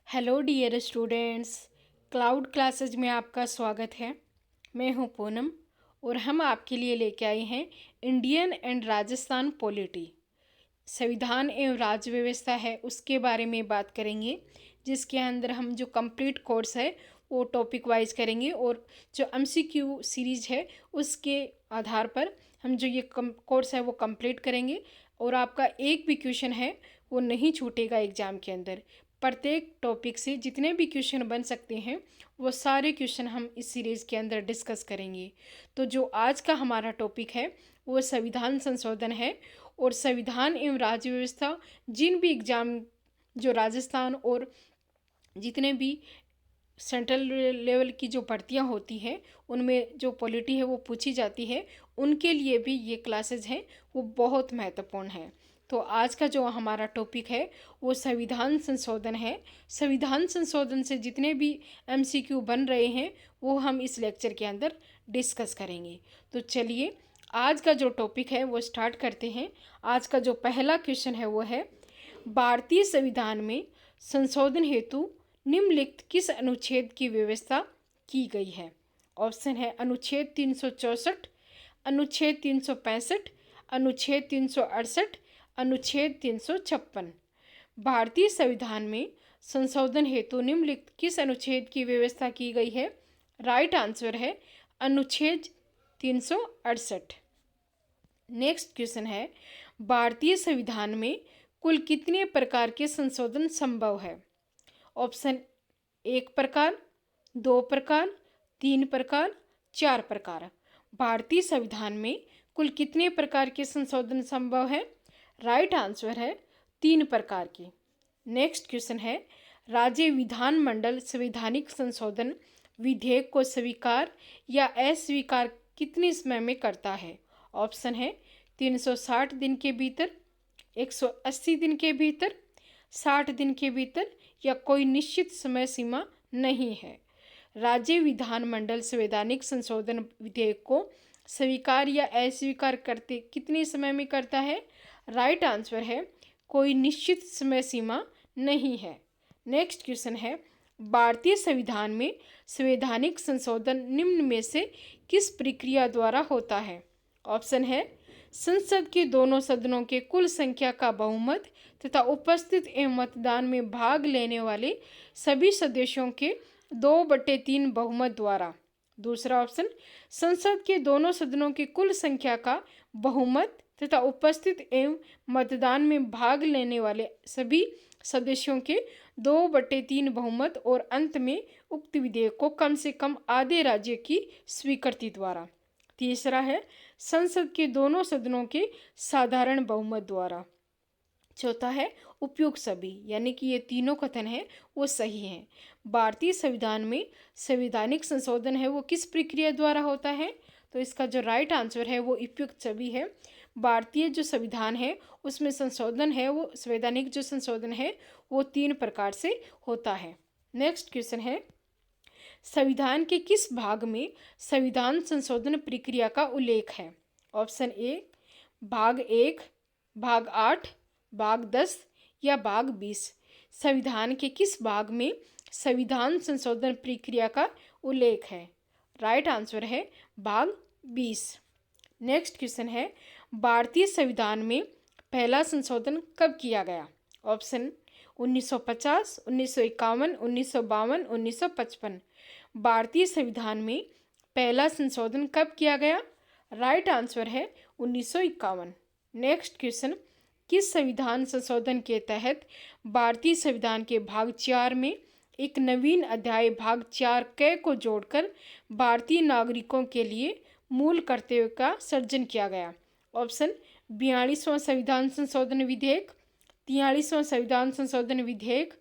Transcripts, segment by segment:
Hello dear students, cloud classes में आपका स्वागत है। मैं हूं पूनम और हम आपके लिए लेके आए हैं इंडियन एंड राजस्थान पॉलिटी। संविधान एवं राज्य व्यवस्था है उसके बारे में बात करेंगे, जिसके अंदर हम जो कंप्लीट कोर्स है वो टॉपिक वाइज करेंगे और जो एमसीक्यू सीरीज है उसके आधार पर हम जो ये कोर्स है वो कंप्लीट करेंगे। और आपका एक भी क्वेश्चन है वो नहीं छूटेगा एग्ज़ाम के अंदर। प्रत्येक टॉपिक से जितने भी क्वेश्चन बन सकते हैं वो सारे क्वेश्चन हम इस सीरीज़ के अंदर डिस्कस करेंगे। तो जो आज का हमारा टॉपिक है वो संविधान संशोधन है। और संविधान एवं राज्य व्यवस्था जिन भी एग्ज़ाम जो राजस्थान और जितने भी सेंट्रल लेवल की जो भर्तियां होती हैं उनमें जो पॉलिटी है वो पूछी जाती है, उनके लिए भी ये क्लासेज हैं वो बहुत महत्वपूर्ण है। तो आज का जो हमारा टॉपिक है वो संविधान संशोधन है। संविधान संशोधन से जितने भी एमसीक्यू बन रहे हैं वो हम इस लेक्चर के अंदर डिस्कस करेंगे। तो चलिए आज का जो टॉपिक है वो स्टार्ट करते हैं। आज का जो पहला क्वेश्चन है वो है, भारतीय संविधान में संशोधन हेतु निम्नलिखित किस अनुच्छेद की व्यवस्था की गई है। ऑप्शन है अनुच्छेद 364, अनुच्छेद 365, अनुच्छेद 368, अनुच्छेद 356। भारतीय संविधान में संशोधन हेतु निम्नलिखित किस अनुच्छेद की व्यवस्था की गई है। राइट आंसर है अनुच्छेद 368। नेक्स्ट क्वेश्चन है, भारतीय संविधान में कुल कितने प्रकार के संशोधन संभव है। ऑप्शन 1 प्रकार, 2 प्रकार, 3 प्रकार, 4 प्रकार। भारतीय संविधान में कुल कितने प्रकार के संशोधन संभव है। राइट आंसर है 3 प्रकार के। नेक्स्ट क्वेश्चन है, राज्य विधानमंडल संवैधानिक संशोधन विधेयक को स्वीकार या अस्वीकार कितने समय में करता है। ऑप्शन है 360 दिन के भीतर, 180 दिन के भीतर, 60 दिन के भीतर या कोई निश्चित समय सीमा नहीं है। राज्य विधानमंडल संवैधानिक संशोधन विधेयक को स्वीकार या अस्वीकार करते कितने समय में करता है। राइट आंसर है कोई निश्चित समय सीमा नहीं है। नेक्स्ट क्वेश्चन है, भारतीय संविधान में संवैधानिक संशोधन निम्न में से किस प्रक्रिया द्वारा होता है। ऑप्शन है संसद के दोनों सदनों के कुल संख्या का बहुमत तथा उपस्थित एवं मतदान में भाग लेने वाले सभी सदस्यों के 2/3 बहुमत द्वारा। दूसरा ऑप्शन संसद के दोनों सदनों के कुल संख्या का बहुमत तथा उपस्थित एवं मतदान में भाग लेने वाले सभी सदस्यों के 2/3 बहुमत और अंत में उक्त विधेयक को कम से कम आधे राज्य की स्वीकृति द्वारा। तीसरा है संसद के दोनों सदनों के साधारण बहुमत द्वारा। चौथा है उपयुक्त सभी, यानी कि ये तीनों कथन हैं वो सही हैं। भारतीय संविधान में संवैधानिक संशोधन है वो किस प्रक्रिया द्वारा होता है, तो इसका जो राइट आंसर है वो उपयुक्त सभी है। भारतीय जो संविधान है उसमें संशोधन है वो संवैधानिक जो संशोधन है वो 3 प्रकार से होता है। नेक्स्ट क्वेश्चन है, संविधान के किस भाग में संविधान संशोधन प्रक्रिया का उल्लेख है। ऑप्शन ए भाग 1, भाग 8, भाग 10 या भाग 20। संविधान के किस भाग में संविधान संशोधन प्रक्रिया का उल्लेख है। राइट आंसर है भाग 20। नेक्स्ट क्वेश्चन है, भारतीय संविधान में पहला संशोधन कब किया गया। ऑप्शन 1950, 1951, 1952, 1955। भारतीय संविधान में पहला संशोधन कब किया गया। राइट आंसर है 1951। नेक्स्ट क्वेश्चन, किस संविधान संशोधन के तहत भारतीय संविधान के भाग 4 में एक नवीन अध्याय भाग 4 क को जोड़कर भारतीय नागरिकों के लिए मूल कर्तव्य का सर्जन किया गया। ऑप्शन 42वां संविधान संशोधन विधेयक, 43वां संविधान संशोधन विधेयक,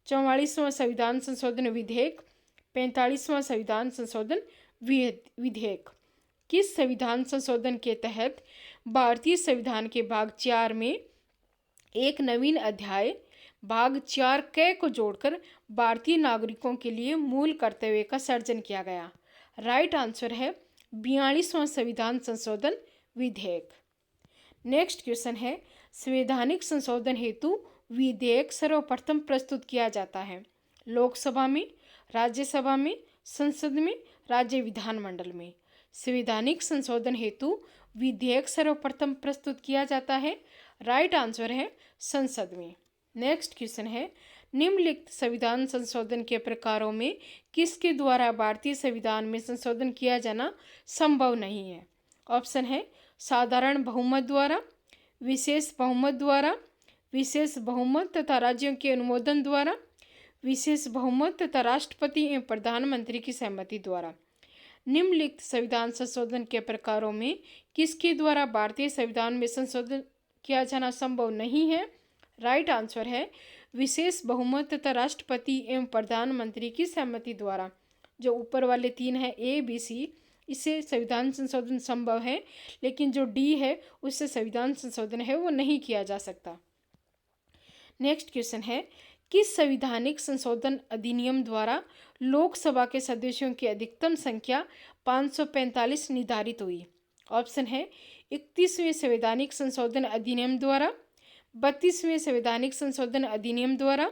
44वां संविधान संशोधन विधेयक, 45वां संविधान संशोधन विधेयक। किस संविधान संशोधन के तहत भारतीय संविधान के भाग 4 में एक नवीन अध्याय भाग 4 क को जोड़कर भारतीय नागरिकों के लिए मूल कर्तव्य का सर्जन किया गया। राइट आंसर है 42वां संविधान संशोधन विधेयक। नेक्स्ट क्वेश्चन है, संवैधानिक संशोधन हेतु विधेयक सर्वप्रथम प्रस्तुत किया जाता है। लोकसभा में, राज्यसभा में, संसद में, राज्य विधानमंडल में। संवैधानिक संशोधन हेतु विधेयक सर्वप्रथम प्रस्तुत किया जाता है। राइट आंसर है संसद में। नेक्स्ट क्वेश्चन है, निम्नलिखित संविधान संशोधन के प्रकारों में किसके द्वारा भारतीय संविधान में संशोधन किया जाना संभव नहीं है? ऑप्शन है साधारण बहुमत द्वारा, विशेष बहुमत द्वारा, विशेष बहुमत तथा राज्यों के अनुमोदन द्वारा, विशेष बहुमत तथा राष्ट्रपति एवं प्रधानमंत्री की सहमति द्वारा। निम्नलिखित संविधान संशोधन के प्रकारों में किसके द्वारा भारतीय संविधान में संशोधन किया जाना संभव नहीं है? राइट आंसर है विशेष बहुमत तथा राष्ट्रपति एवं प्रधानमंत्री की सहमति द्वारा। जो ऊपर वाले तीन है ए बी सी, इससे संविधान संशोधन संभव है, लेकिन जो डी है उससे संविधान संशोधन है वो नहीं किया जा सकता। नेक्स्ट क्वेश्चन है, किस संवैधानिक संशोधन अधिनियम द्वारा लोकसभा के सदस्यों की अधिकतम संख्या 545 निर्धारित हुई? ऑप्शन है 31वें संवैधानिक संशोधन अधिनियम द्वारा, 32वें संवैधानिक संशोधन अधिनियम द्वारा,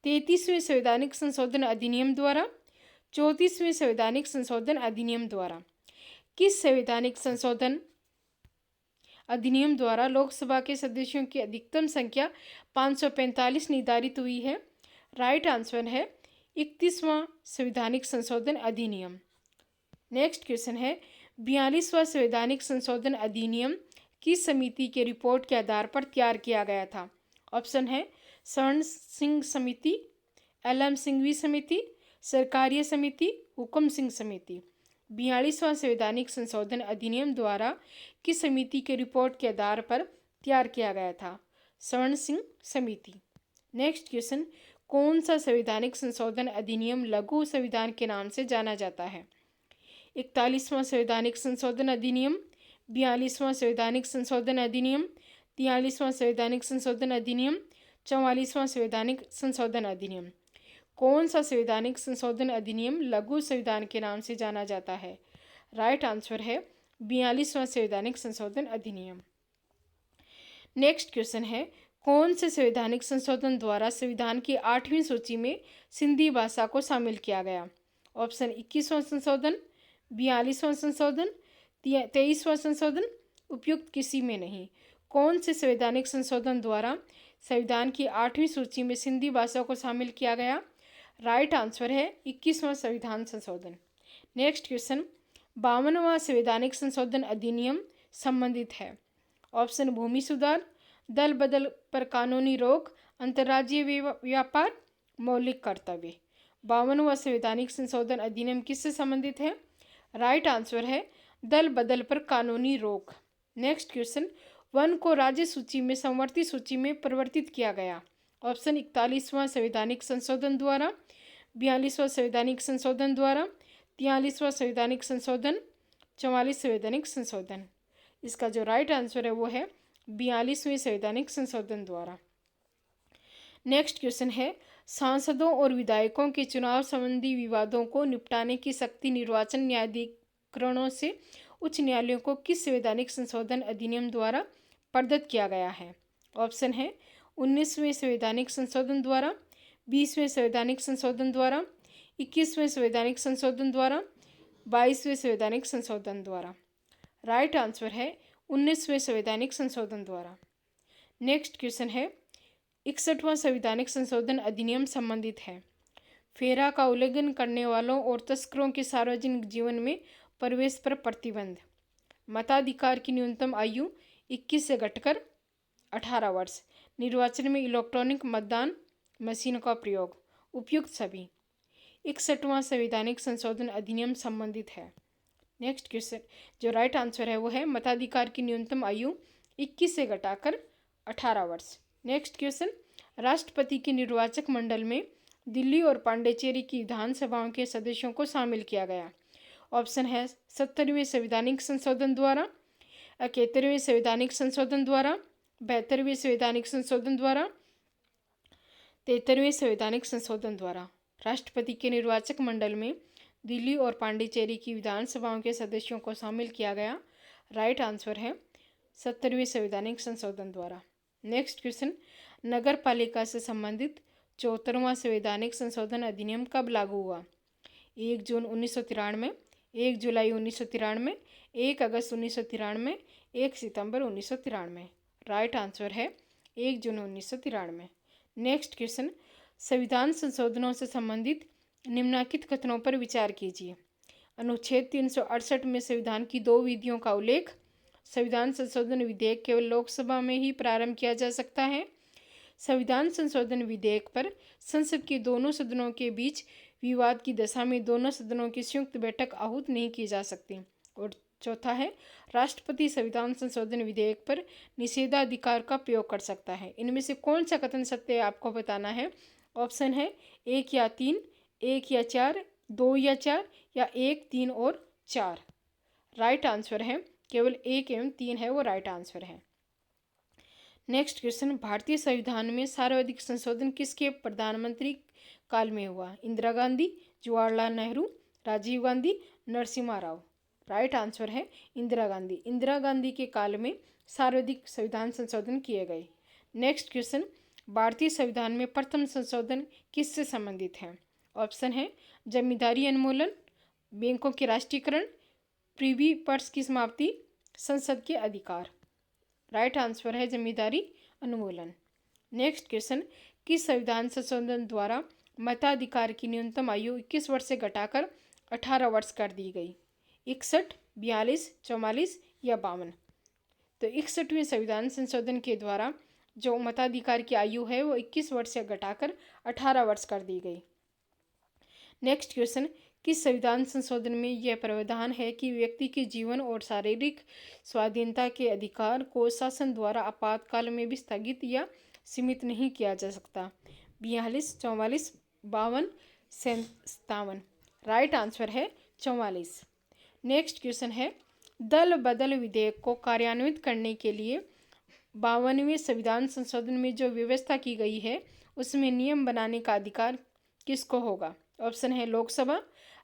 33वें संवैधानिक संशोधन अधिनियम द्वारा, 34वें संवैधानिक संशोधन अधिनियम द्वारा। किस संवैधानिक संशोधन अधिनियम द्वारा लोकसभा के सदस्यों की अधिकतम संख्या 545 निर्धारित हुई है? राइट आंसर है 31वां संवैधानिक संशोधन अधिनियम। नेक्स्ट क्वेश्चन है, 42वां संवैधानिक संशोधन अधिनियम किस समिति के रिपोर्ट के आधार पर तैयार किया गया था? ऑप्शन है स्वर्ण सिंह समिति, LM सिंघवी समिति, सरकारीय समिति, हुकुम सिंह समिति। 42वां संवैधानिक संशोधन अधिनियम द्वारा किस समिति के रिपोर्ट के आधार पर तैयार किया गया था? स्वर्ण सिंह समिति। नेक्स्ट क्वेश्चन, कौन सा संवैधानिक संशोधन अधिनियम लघु संविधान के नाम से जाना जाता है? 41वां संवैधानिक संशोधन अधिनियम, 42वां संवैधानिक संशोधन अधिनियम, 43वां संवैधानिक संशोधन अधिनियम, 44वां संवैधानिक संशोधन अधिनियम। कौन सा संवैधानिक संशोधन अधिनियम लघु संविधान के नाम से जाना जाता है? राइट आंसर है 42वां संवैधानिक संशोधन अधिनियम। नेक्स्ट क्वेश्चन है, कौन से संवैधानिक संशोधन द्वारा संविधान की 8वीं सूची में सिंधी भाषा को शामिल किया गया? ऑप्शन 21वां संशोधन, 42वां संशोधन, 23वां संशोधन, उपयुक्त किसी में नहीं। कौन से संवैधानिक संशोधन द्वारा संविधान की 8वीं सूची में सिंधी भाषा को शामिल किया गया? राइट आंसर है 21वां संविधान संशोधन। नेक्स्ट क्वेश्चन, 52वां संवैधानिक संशोधन अधिनियम संबंधित है? ऑप्शन भूमि सुधार, दल बदल पर कानूनी रोक, अंतर्राज्यीय व्यापार, मौलिक कर्तव्य। 52वां संवैधानिक संशोधन अधिनियम किससे संबंधित है? राइट आंसर है दल बदल पर कानूनी रोक। नेक्स्ट क्वेश्चन, वन को राज्य सूची में समवर्ती सूची में परिवर्तित किया गया? ऑप्शन 41वां संवैधानिक संशोधन द्वारा, 42वां संवैधानिक संशोधन द्वारा, 43वां संवैधानिक संशोधन, 44 संवैधानिक संशोधन। इसका जो राइट आंसर है वो है 42वें संवैधानिक संशोधन द्वारा। नेक्स्ट क्वेश्चन है, सांसदों और विधायकों के चुनाव संबंधी विवादों को निपटाने की शक्ति निर्वाचन न्यायाधिकरणों से उच्च न्यायालयों को किस संवैधानिक संशोधन अधिनियम द्वारा प्रदत्त किया गया है? ऑप्शन है 19वें संवैधानिक संशोधन द्वारा, 20वें संवैधानिक संशोधन द्वारा, 21वें संवैधानिक संशोधन द्वारा, 22वें संवैधानिक संशोधन द्वारा। राइट आंसर है 19वें संवैधानिक संशोधन द्वारा। नेक्स्ट क्वेश्चन है, 61वां संवैधानिक संशोधन अधिनियम संबंधित है? फेरा का उल्लंघन करने वालों और तस्करों के सार्वजनिक जीवन में प्रवेश पर प्रतिबंध, मताधिकार की न्यूनतम आयु 21 से घटकर 18 वर्ष, निर्वाचन में इलेक्ट्रॉनिक मतदान मशीन का प्रयोग, उपयुक्त सभी। 61वां संवैधानिक संशोधन अधिनियम संबंधित है? नेक्स्ट क्वेश्चन, जो राइट आंसर है वो है मताधिकार की न्यूनतम आयु 21 से घटाकर 18 वर्ष। नेक्स्ट क्वेश्चन, राष्ट्रपति के निर्वाचक मंडल में दिल्ली और पांडिचेरी की विधानसभाओं के सदस्यों को शामिल किया गया? ऑप्शन है 70वें संवैधानिक संशोधन द्वारा, 71वें संवैधानिक संशोधन द्वारा, 72वें संवैधानिक संशोधन द्वारा, 73वें संवैधानिक संशोधन द्वारा। राष्ट्रपति के निर्वाचक मंडल में दिल्ली और पांडिचेरी की विधानसभाओं के सदस्यों को शामिल किया गया? राइट आंसर है 70वें संवैधानिक संशोधन द्वारा। नेक्स्ट क्वेश्चन, नगर पालिका से संबंधित 74वां संवैधानिक संशोधन अधिनियम कब लागू हुआ? 1 जून 1993, 1 जुलाई 1993, 1 अगस्त 1993, 1 सितंबर 1993। राइट आंसर है 1 जून 1993। नेक्स्ट क्वेश्चन, संविधान संशोधनों से संबंधित निम्नलिखित कथनों पर विचार कीजिए। अनुच्छेद 368 में संविधान की 2 विधियों का उल्लेख। संविधान संशोधन विधेयक केवल लोकसभा में ही प्रारंभ किया जा सकता है। संविधान संशोधन विधेयक पर संसद के दोनों सदनों के बीच विवाद की दशा में दोनों सदनों की संयुक्त बैठक आहूत नहीं की जा सकती। और चौथा है, राष्ट्रपति संविधान संशोधन विधेयक पर निषेधाधिकार का प्रयोग कर सकता है। इनमें से कौन सा कथन सत्य है आपको बताना है। ऑप्शन है 1 या 3, 1 या 4, 2 या 4, या 1, 3 और 4। राइट आंसर है केवल 1 एवं 3 है वो राइट आंसर है। नेक्स्ट क्वेश्चन, भारतीय संविधान में सर्वाधिक संशोधन किसके प्रधानमंत्री काल में हुआ? इंदिरा गांधी, जवाहरलाल नेहरू, राजीव गांधी, नरसिम्हा राव। राइट आंसर है इंदिरा गांधी। इंदिरा गांधी के काल में सर्वाधिक संविधान संशोधन किए गए। नेक्स्ट क्वेश्चन, भारतीय संविधान में प्रथम संशोधन किससे संबंधित है? ऑप्शन है जमींदारी उन्मूलन, बैंकों के राष्ट्रीयकरण, प्रिवी पर्स की समाप्ति, संसद के अधिकार। राइट आंसर है जमींदारी उन्मूलन। नेक्स्ट क्वेश्चन, किस संविधान संशोधन द्वारा मताधिकार की न्यूनतम आयु 21 वर्ष से घटाकर 18 वर्ष कर दी गई? 61, 42, 44 या 52? तो 61वें संविधान संशोधन के द्वारा जो मताधिकार की आयु है वो 21 वर्ष से घटाकर 18 वर्ष कर दी गई। नेक्स्ट क्वेश्चन, किस संविधान संशोधन में यह प्रावधान है कि व्यक्ति के जीवन और शारीरिक स्वाधीनता के अधिकार को शासन द्वारा आपातकाल में भी स्थगित या सीमित नहीं किया जा सकता? 42, 44, 52, 57। राइट आंसर है 44। नेक्स्ट क्वेश्चन है, दल बदल विधेयक को कार्यान्वित करने के लिए 52वें संविधान संशोधन में जो व्यवस्था की गई है उसमें नियम बनाने का अधिकार किसको होगा? ऑप्शन है लोकसभा,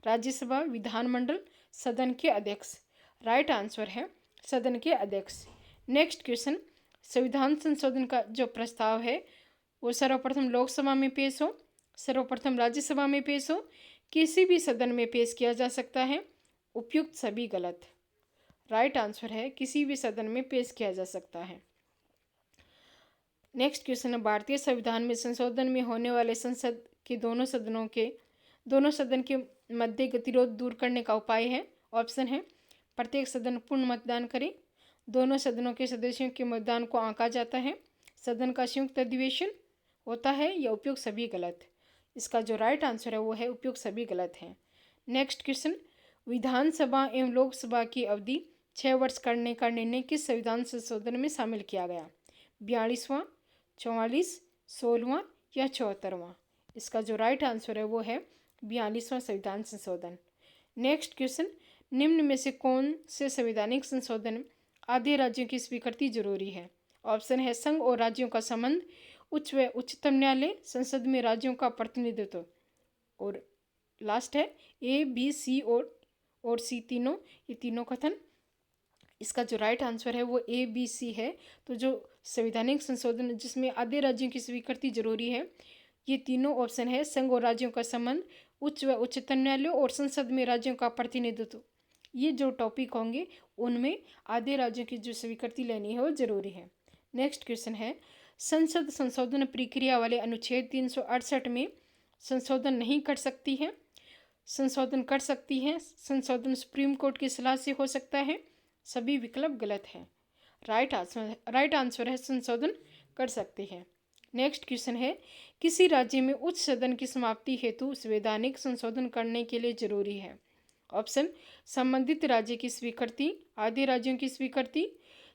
राज्यसभा, विधानमंडल, सदन के अध्यक्ष। राइट आंसर है सदन के अध्यक्ष। नेक्स्ट क्वेश्चन, संविधान संशोधन का जो प्रस्ताव है वो सर्वप्रथम लोकसभा में पेश हो, सर्वप्रथम राज्यसभा में पेश हो, किसी भी सदन में पेश किया जा सकता है? उपयुक्त सभी गलत। राइट आंसर है किसी भी सदन में पेश किया जा सकता है। नेक्स्ट क्वेश्चन है, भारतीय संविधान में संशोधन में होने वाले संसद के दोनों सदन के मध्य गतिरोध दूर करने का उपाय है? ऑप्शन है प्रत्येक सदन पूर्ण मतदान करे, दोनों सदनों के सदस्यों के मतदान को आंका जाता है, सदन का संयुक्त अधिवेशन होता है, या उपयुक्त सभी गलत। इसका जो राइट आंसर है वो है उपयुक्त सभी गलत है। नेक्स्ट क्वेश्चन, विधानसभा एवं लोकसभा की अवधि 6 वर्ष करने का निर्णय किस संविधान संशोधन में शामिल किया गया? 42वां, 44, 16वां या 74वां? इसका जो राइट आंसर है वो है 42वां संविधान संशोधन। नेक्स्ट क्वेश्चन, निम्न में से कौन से संवैधानिक संशोधन आधे राज्यों की स्वीकृति जरूरी है? ऑप्शन है संघ और राज्यों का संबंध, उच्च व उच्चतम न्यायालय, संसद में राज्यों का प्रतिनिधित्व, और लास्ट है ए, बी, सी और सी तीनों, ये तीनों कथन। इसका जो राइट आंसर है वो ए, बी, सी है। तो जो संवैधानिक संशोधन जिसमें आधे राज्यों की स्वीकृति जरूरी है, ये तीनों ऑप्शन है संघ और राज्यों का संबंध, उच्च व उच्चतम न्यायालय और संसद में राज्यों का प्रतिनिधित्व। ये जो टॉपिक होंगे उनमें आधे राज्यों की जो स्वीकृति लेनी है वो जरूरी है। नेक्स्ट क्वेश्चन है, संसद संशोधन प्रक्रिया वाले अनुच्छेद 368 में संशोधन नहीं कर सकती है, संशोधन कर सकती है, संशोधन सुप्रीम कोर्ट की सलाह से हो सकता है, सभी विकल्प गलत है। राइट आंसर है संशोधन कर सकती है। नेक्स्ट क्वेश्चन है, किसी राज्य में उच्च सदन की समाप्ति हेतु संवैधानिक संशोधन करने के लिए जरूरी है? ऑप्शन संबंधित राज्य की स्वीकृति, आधे राज्यों की स्वीकृति,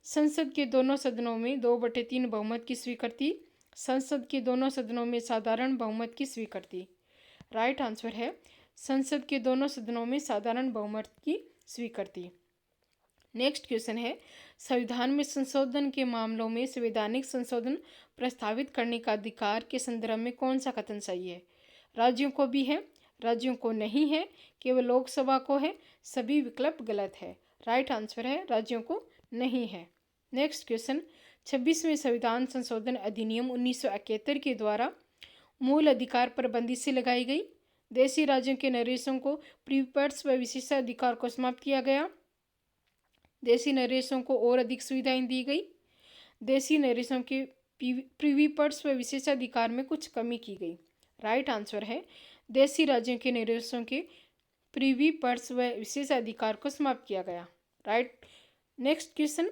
संसद के दोनों सदनों में 2/3 बहुमत की स्वीकृति, संसद के दोनों सदनों में साधारण बहुमत की स्वीकृति। राइट आंसर है संसद के दोनों सदनों में साधारण बहुमत की स्वीकृति। नेक्स्ट क्वेश्चन है, संविधान में संशोधन के मामलों में संवैधानिक संशोधन प्रस्तावित करने का अधिकार के संदर्भ में कौन सा कथन सही है? राज्यों को भी है, राज्यों को नहीं है, केवल लोकसभा को है, सभी विकल्प गलत है। राइट आंसर है राज्यों को नहीं है। नेक्स्ट क्वेश्चन, 26वें संविधान संशोधन अधिनियम 1971 के द्वारा मूल अधिकार पर बंदी से लगाई गई। देशी राज्यों के नरेशों को प्रीपर्स व विशेषाधिकार को समाप्त किया गया। देशी नरेशों को और अधिक सुविधाएं दी गई। देशी नरेशों के प्रीवीपर्स व विशेषाधिकार में कुछ कमी की गई। राइट आंसर है देशी राज्यों के नरेशों के प्रीवीपर्स व विशेषाधिकार को समाप्त किया गया। राइट। नेक्स्ट क्वेश्चन,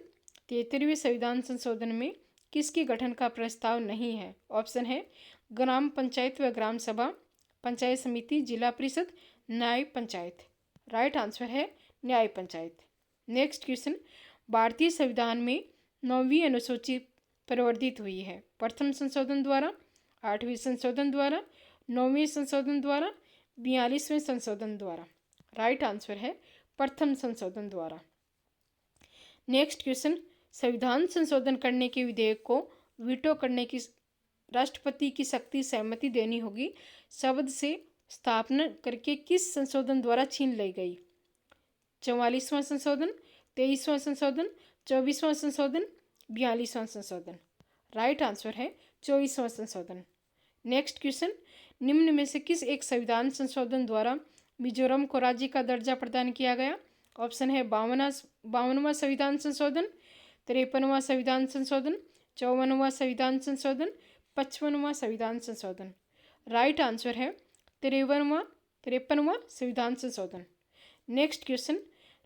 73वें संविधान संशोधन में किसके गठन का प्रस्ताव नहीं है? ऑप्शन है ग्राम पंचायत व ग्राम सभा, पंचायत समिति, जिला परिषद, न्याय पंचायत। राइट आंसर है न्याय पंचायत। नेक्स्ट क्वेश्चन, भारतीय संविधान में 9वीं अनुसूची परिवर्तित हुई है? प्रथम संशोधन द्वारा, 8वें संशोधन द्वारा, 9वें संशोधन द्वारा, 42वें संशोधन द्वारा। राइट आंसर है प्रथम संशोधन द्वारा। नेक्स्ट क्वेश्चन, संविधान संशोधन करने के विधेयक को वीटो करने की राष्ट्रपति की सख्ती सहमति देनी होगी शब्द से स्थापना करके किस संशोधन द्वारा छीन ली गई? 44वां संशोधन, 23वां संशोधन, 24वां संशोधन, 42वां संशोधन। राइट आंसर है 24वां संशोधन। नेक्स्ट क्वेश्चन, निम्न में से किस एक संविधान संशोधन द्वारा मिजोरम को राज्य का दर्जा प्रदान किया गया? ऑप्शन है 52वां संविधान संशोधन, 53वां संविधान संशोधन, 54वां संविधान संशोधन, 55वां संविधान संशोधन। राइट आंसर है 53वां संविधान संशोधन। नेक्स्ट क्वेश्चन,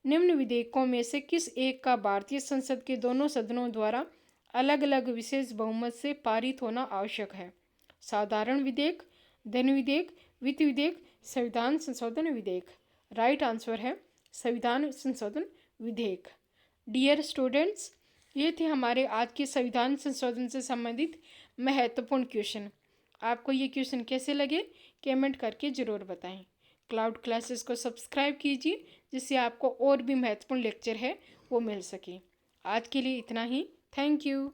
निम्न विधेयकों में से किस एक का भारतीय संसद के दोनों सदनों द्वारा अलग अलग विशेष बहुमत से पारित होना आवश्यक है? साधारण विधेयक, धन विधेयक, वित्त विधेयक, संविधान संशोधन विधेयक। राइट आंसर है संविधान संशोधन विधेयक। डियर स्टूडेंट्स, ये थे हमारे आज के संविधान संशोधन से संबंधित महत्वपूर्ण क्वेश्चन। आपको ये क्वेश्चन कैसे लगे कमेंट करके ज़रूर बताएं। क्लाउड क्लासेस को सब्सक्राइब कीजिए जिससे आपको और भी महत्वपूर्ण लेक्चर है वो मिल सके। आज के लिए इतना ही। Thank you.